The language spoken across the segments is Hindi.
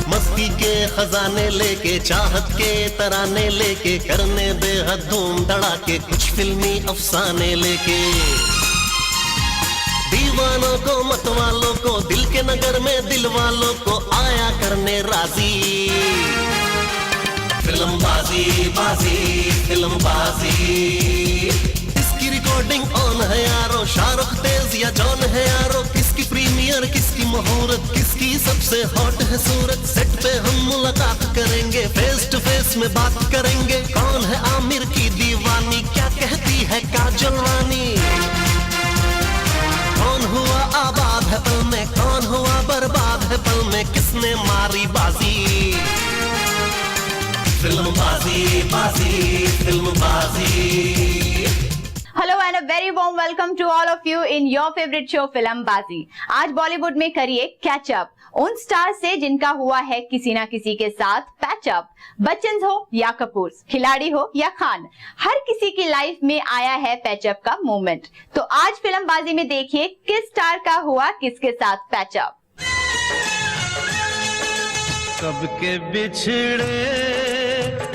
मस्ती के खजाने लेके, चाहत के तराने लेके, करने बेहद धूम धड़ाके, कुछ फिल्मी अफसाने लेके, दीवानों को मतवालों को, दिल के नगर में दिल वालों को आया करने राजी। फिल्मबाजी बाजी फिल्मबाजी, इसकी रिकॉर्डिंग ऑन है यारो, शाहरुख तेज या जॉन है यारो, किसकी प्रीमियर किसकी मुहूर्त, किसकी सबसे हॉट है सूरत। सेट पे हम मुलाकात करेंगे, फेस टू फेस में बात करेंगे, कौन है आमिर की दीवानी, क्या कहती है काजल रानी, कौन हुआ आबाद है पल में, कौन हुआ बर्बाद है पल में, किसने मारी बाजी। फिल्मबाजी बाजी Filmbaazi. Hello and a very warm welcome to all of you in your favourite show Filmbaazi. आज बॉलीवुड में करिए कैचअप उन स्टार से जिनका हुआ है किसी ना किसी के साथ पैचअप। बच्चन हो या कपूर, खिलाड़ी हो या खान, हर किसी की लाइफ में आया है पैचअप का मोमेंट। तो आज फिल्मबाजी में देखिए किस स्टार का हुआ किसके साथ पैचअप। कब के बिछड़े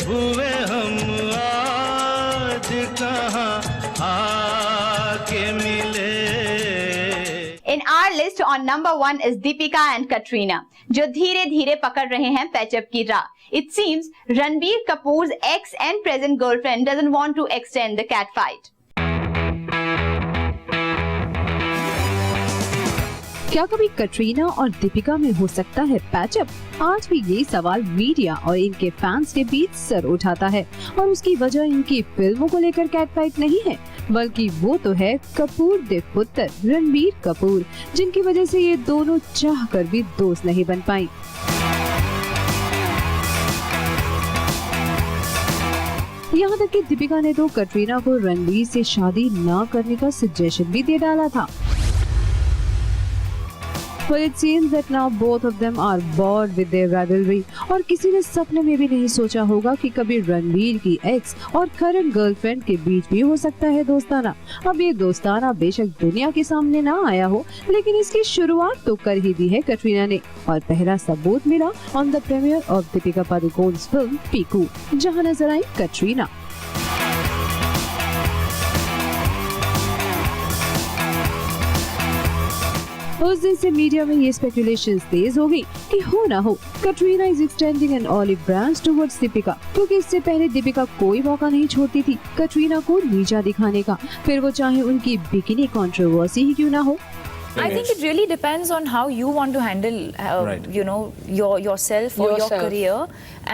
हुए हम आज कहाँ आके मिले। In our list on number 1 is Deepika and Katrina, जो धीरे धीरे पकड़ रहे हैं पैचअप की राह। It seems Ranbir Kapoor's ex and present girlfriend doesn't want to extend the cat fight. क्या कभी कटरीना और दीपिका में हो सकता है पैचअप? आज भी ये सवाल मीडिया और इनके फैंस के बीच सर उठाता है और उसकी वजह इनकी फिल्मों को लेकर कैट फाइट नहीं है, बल्कि वो तो है कपूर दे पुत्र रणबीर कपूर, जिनकी वजह से ये दोनों चाह कर भी दोस्त नहीं बन पाई। यहाँ तक कि दीपिका ने तो कटरीना को रणबीर से शादी न करने का सजेशन भी दे डाला था। But it seems that now both of them are bored with their rivalry, और किसी ने सपने में भी नहीं सोचा होगा कि कभी रणबीर की एक्स और करंट गर्लफ्रेंड के बीच भी हो सकता है दोस्ताना। अब ये दोस्ताना बेशक दुनिया के सामने ना आया हो, लेकिन इसकी शुरुआत तो कर ही दी है कटरीना ने, और पहला सबूत मिला on the premiere of Deepika Padukone's film Piku, जहाँ नजर आई कटरीना। उस दिन से मीडिया में ये स्पेकुलेशंस तेज हो गई कि हो ना हो Katrina is extending an olive branch towards Deepika, क्योंकि इससे पहले दीपिका कोई मौका नहीं छोड़ती थी कटरीना को नीचा दिखाने का, फिर वो चाहे उनकी बिकिनी कंट्रोवर्सी ही क्यों ना हो। I think it really depends on how you want to handle, you know, yourself or your career.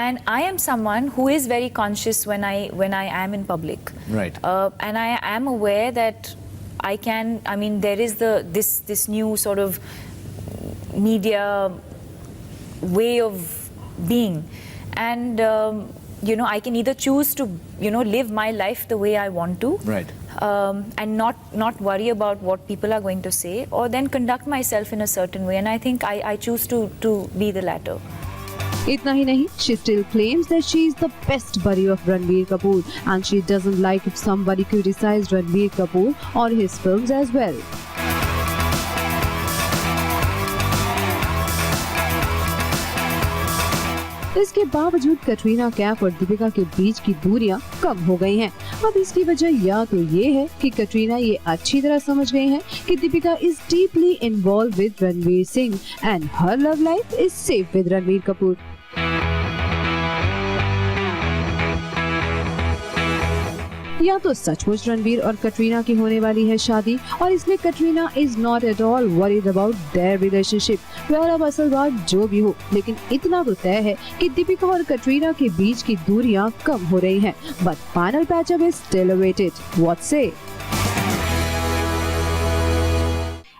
And I am someone who is very conscious when I am in public. Right. And I am aware that I mean, there is this new sort of media way of being, and you know, I can either choose to, you know, live my life the way I want to, Right. And not worry about what people are going to say, or then conduct myself in a certain way, and I think I choose to be the latter. इतना ही नहीं, she still claims that she is the best buddy of Ranbir Kapoor, and she doesn't like if somebody criticizes Ranbir Kapoor or his films as well. इसके बावजूद कटरीना कैफ और दीपिका के बीच की दूरियां कम हो गई हैं। अब इसकी वजह या तो ये है कि कटरीना ये अच्छी तरह समझ गई हैं कि Deepika is deeply involve with Ranveer Singh and her love life is safe with Ranbir Kapoor. या तो सचमुच रणबीर और कटरीना की होने वाली है शादी, और इसलिए Katrina is not at all worried about their relationship. Well, अब असल बात जो भी हो, लेकिन इतना तो तय है कि दीपिका और कटरीना के बीच की दूरियां कम हो रही हैं, but final patchup is still awaited. What say?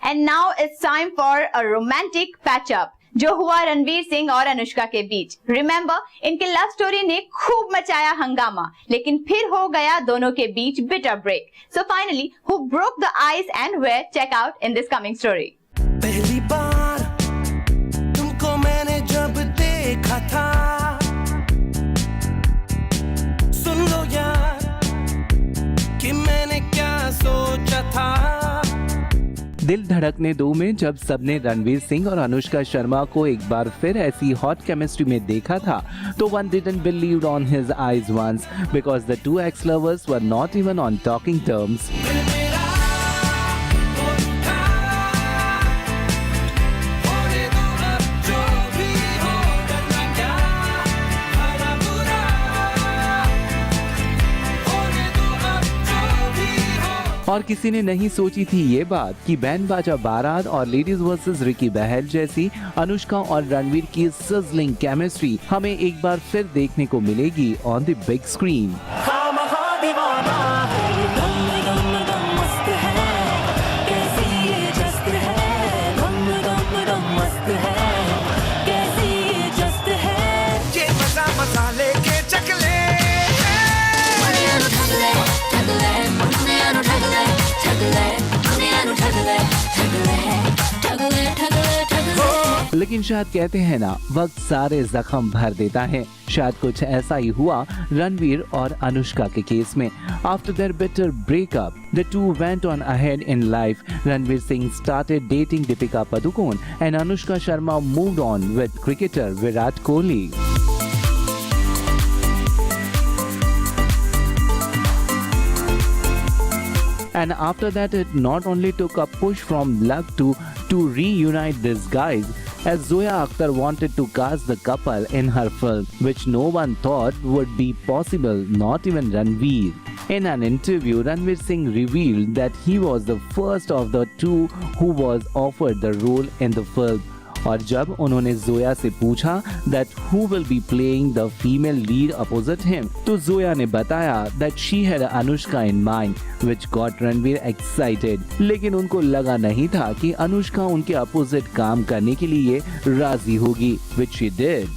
And now it's time for a romantic patchup जो हुआ रणवीर सिंह और अनुष्का के बीच। रिमेंबर, इनके लव स्टोरी ने खूब मचाया हंगामा, लेकिन फिर हो गया दोनों के बीच bitter break. So finally, who broke the ice and where? Check out in this coming story. पहली बार तुमको मैंने जब देखा था, सुन लो यार कि मैंने क्या सोचा दिल धड़कने दो में जब सबने रणवीर सिंह और अनुष्का शर्मा को एक बार फिर ऐसी हॉट केमिस्ट्री में देखा था, तो one didn't believe on his eyes once because the two ex-lovers were not even on talking terms. और किसी ने नहीं सोची थी ये बात कि बैंड बाजा बारात और लेडीज वर्सेस रिकी बहल जैसी अनुष्का और रणवीर की सिजलिंग केमिस्ट्री हमें एक बार फिर देखने को मिलेगी ऑन द बिग स्क्रीन। लेकिन शायद कहते हैं ना, वक्त सारे जख्म भर देता है। शायद कुछ ऐसा ही हुआ रणवीर और अनुष्का के केस में। After their bitter breakup, the two went on ahead in life. Ranveer Singh started dating Deepika Padukone and Anushka Sharma moved on with cricketer Virat Kohli. And after that, it not only took a push from luck to reunite these guys, as Zoya Akhtar wanted to cast the couple in her film, which no one thought would be possible, not even Ranveer. In an interview, Ranveer Singh revealed that he was the first of the two who was offered the role in the film. और जब उन्होंने जोया से पूछा that who will be playing the female lead opposite him, तो जोया ने बताया that she had Anushka in mind, which got Ranveer excited. लेकिन उनको लगा नहीं था कि अनुष्का उनके अपोजिट काम करने के लिए राजी होगी, which she did.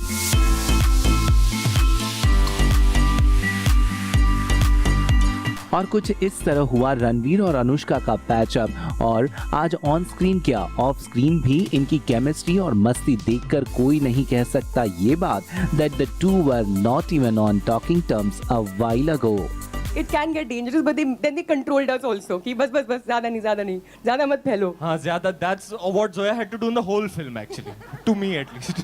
और कुछ इस तरह हुआ रणवीर और अनुष्का का पैचअप, और आज ऑन स्क्रीन क्या ऑफ स्क्रीन भी इनकी केमिस्ट्री और मस्ती देखकर कोई नहीं कह सकता ये बात that the two were not even on talking terms a while ago. It can get dangerous, but then they controlled us also. कि बस ज़्यादा नहीं, ज़्यादा मत फैलो. हाँ ज़्यादा. That's what Zoya had to do in the whole film actually, to me at least.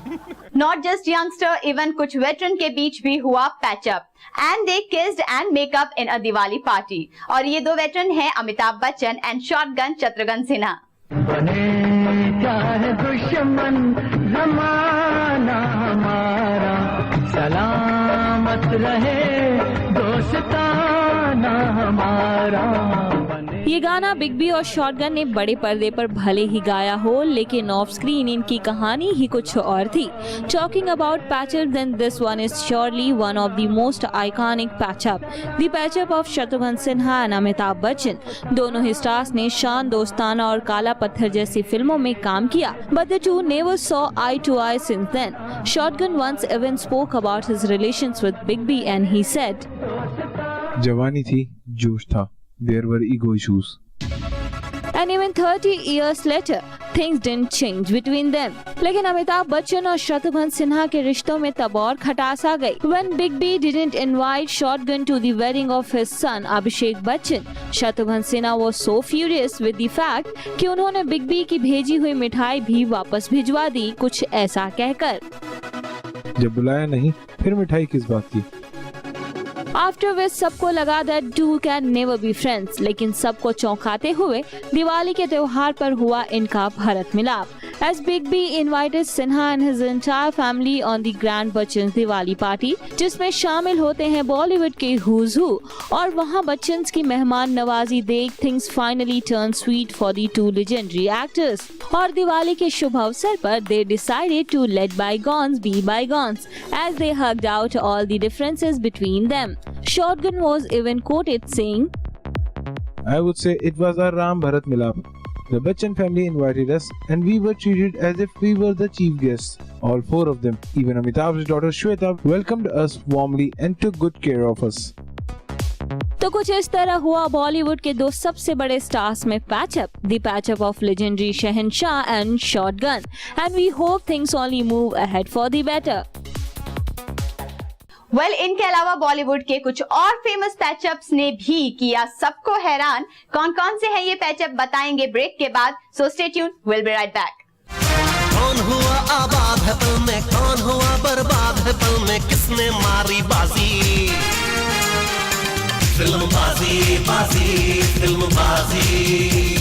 Not just youngster, even कुछ veteran के बीच भी हुआ patch-up. And they kissed and make up in a Diwali party. और ये दो veteran हैं अमिताभ बच्चन and shotgun शत्रुघ्न सिन्हा. बने चाहे दुश्मन ज़माना हमारा, सलामत रहे दोस्ताना हमारा। ये गाना बिग बी और शॉटगन ने बड़े पर्दे पर भले ही गाया हो, लेकिन ऑफ स्क्रीन इनकी कहानी ही कुछ और थी। Talking about patch-up, then this one is surely one of the most iconic patch-up. The patch-up of Shatrughan Sinha and Amitabh Bachchan. दोनों ही स्टार्स ने शान, दोस्ताना और काला पत्थर जैसी फिल्मों में काम किया, but the two never saw eye to eye since then. Shotgun once even spoke about his relations with Big B and he said, जवानी थी, जोश था, there were ego issues. And even 30 years later, things didn't change between them. लेकिन अमिताभ बच्चन और शत्रुघ्न सिन्हा के रिश्तों में तब और खटास आ गई। When Big B didn't invite Shotgun to the wedding of his son Abhishek Bachchan, Shatrughan Sinha was so furious with the fact कि उन्होंने Big B की भेजी हुई मिठाई भी वापस भिजवा दी, कुछ ऐसा कहकर। जब बुलाया नहीं, फिर मिठाई किस बात की? After which सबको लगा that two can never be friends, लेकिन सबको चौंकाते हुए दिवाली के त्योहार पर हुआ इनका Bharat Milap. As Big B invited Sinha and his entire family on the Grand Bachchan's Diwali party, जिसमें शामिल होते हैं बॉलीवुड के who's who, और वहाँ बच्चन्स की मेहमान नवाजी देख things finally turned sweet for the two legendary actors. और दिवाली के शुभ अवसर पर they decided to let bygones be bygones as they hugged out all the differences between them. Shotgun was even quoted saying, I would say it was a Ram Bharat Milap. The Bachchan family invited us and we were treated as if we were the chief guests. All four of them, even Amitabh's daughter Shweta, welcomed us warmly and took good care of us. तो कुछ इस तरह हुआ बॉलीवुड के दो सबसे बड़े स्टार्स में patchup, the patchup of legendary Shahenshah and shotgun, and we hope things only move ahead for the better. Well इनके अलावा बॉलीवुड के कुछ और फेमस पैचअप्स ने भी किया सबको हैरान। कौन कौन से हैं ये पैचअप बताएंगे ब्रेक के बाद, so stay tuned, will be right back. कौन हुआ आबाद है पल में, कौन हुआ बर्बाद है पल में, किसने मारी बाजी, फिल्म बाजी बाजी फिल्म बाजी।